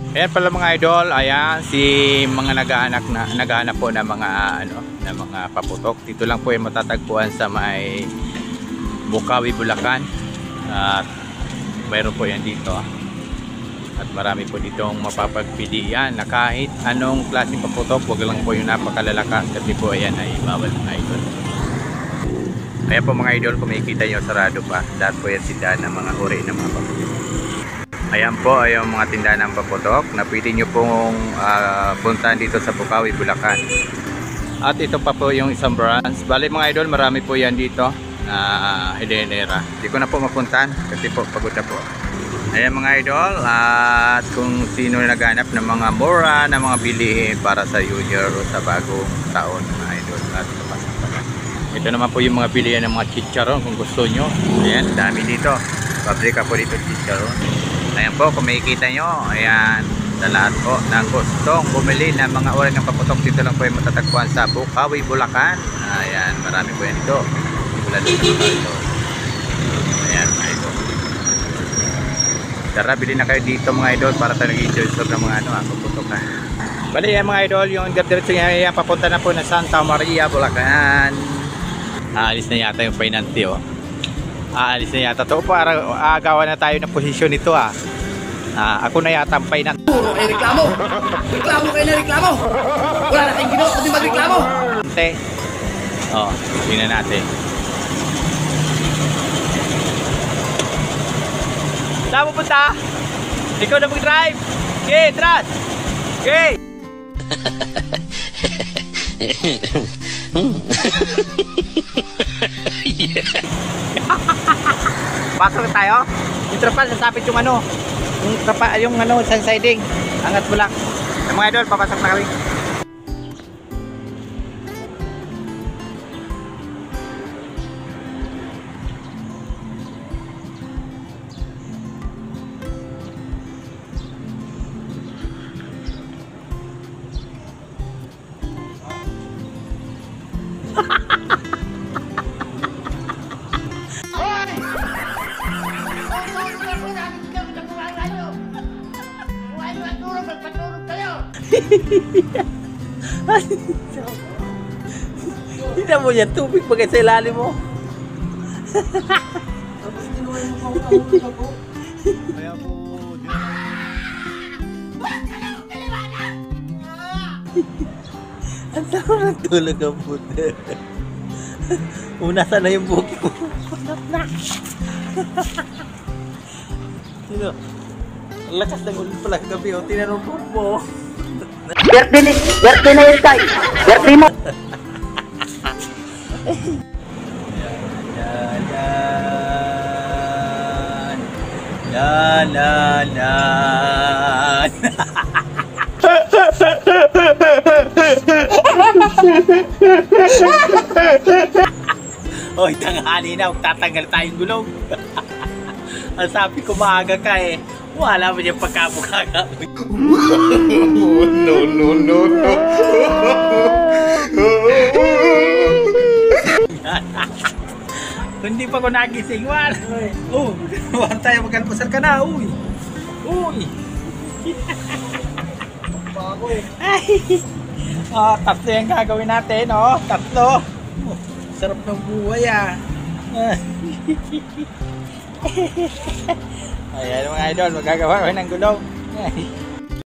Ayan pala mga idol, ayan si mga naghahanap po ng mga ng mga paputok. Dito lang po ay matatagpuan sa may Bukawi, Bulacan. At mayroon po yan dito. At marami po ditong mapapagpilian na kahit anong klaseng paputok, wag lang po yung napakalalakas kasi po ayan ay bawal mga idol. Ayan po mga idol, kung makikita nyo sarado pa, lahat po yan tindahan ng mga uri ng mga paputok. Ayan po ay yung mga tindahan ng paputok na pwede nyo pong puntahan dito sa Bukawi, Bulacan. At ito pa po yung isang branch. Bali mga idol, marami po yan dito na hidenera. Hindi ko na po mapuntahan kasi po pagod na po. Ayan mga idol, at kung sino naghanap ng mga mura na mga bilihin para sa New Year o sa bagong taon mga idol. At ito naman po yung mga bilihan ng mga chicharon kung gusto nyo. Ayan, dami dito. Pabrika po dito chicharon. Ayan po, kung makikita nyo, ayan, sa lahat po ng gustong bumili ng mga uri ng paputok, dito lang po yung matatagpuan sa Bukawi, Bulacan. Ayan, marami po yan dito. Wala dito ito. Ayan, mga idol. Tara, bilhin na kayo dito mga idol para tayo nag-enjoy sa mga paputok na. Bali yan mga idol, yung diretso niya papunta na po na Santa Maria, Bulacan. Aalis na yata yung pinanti oh. Aalis na yata to para agawan na tayo ng posisyon nito ah. Ako na yata ang pinanti. Puro kayo reklamo! Reklamo kayo na reklamo! Wala na kayong ginawa kundi magreklamo! Oh, tingnan natin. Saan mo punta? Ikaw na mag-drive. Okay, tras. Okay. Pasok na tayo. Yung trapal, sasapit yung yung sun siding. Angat mo lang. Mga idol, papasok na kami. Hindi mo yan, tubig bagay sa ilalim mo. Kaya po, ang tao na tulog ang puti. Una sana yung buki mo. Sino? Ang lakas ng ulit pala gabi o, tinanong mo. Birthday na yun tayo! Birthday mo! Hoy, tanghali na, tatanggal tayong gulong. Ang sabi ko maaga ka eh. Wala mo yung pagkabukaga. no. Hindi pa ko nagising, Juan. Juan tayo, mag-alpasal ka na, uy. Tatlo yung gagawin natin, tatlo. Sarap ng buhay, Ayan mga idol, magagawa ko ng gulong.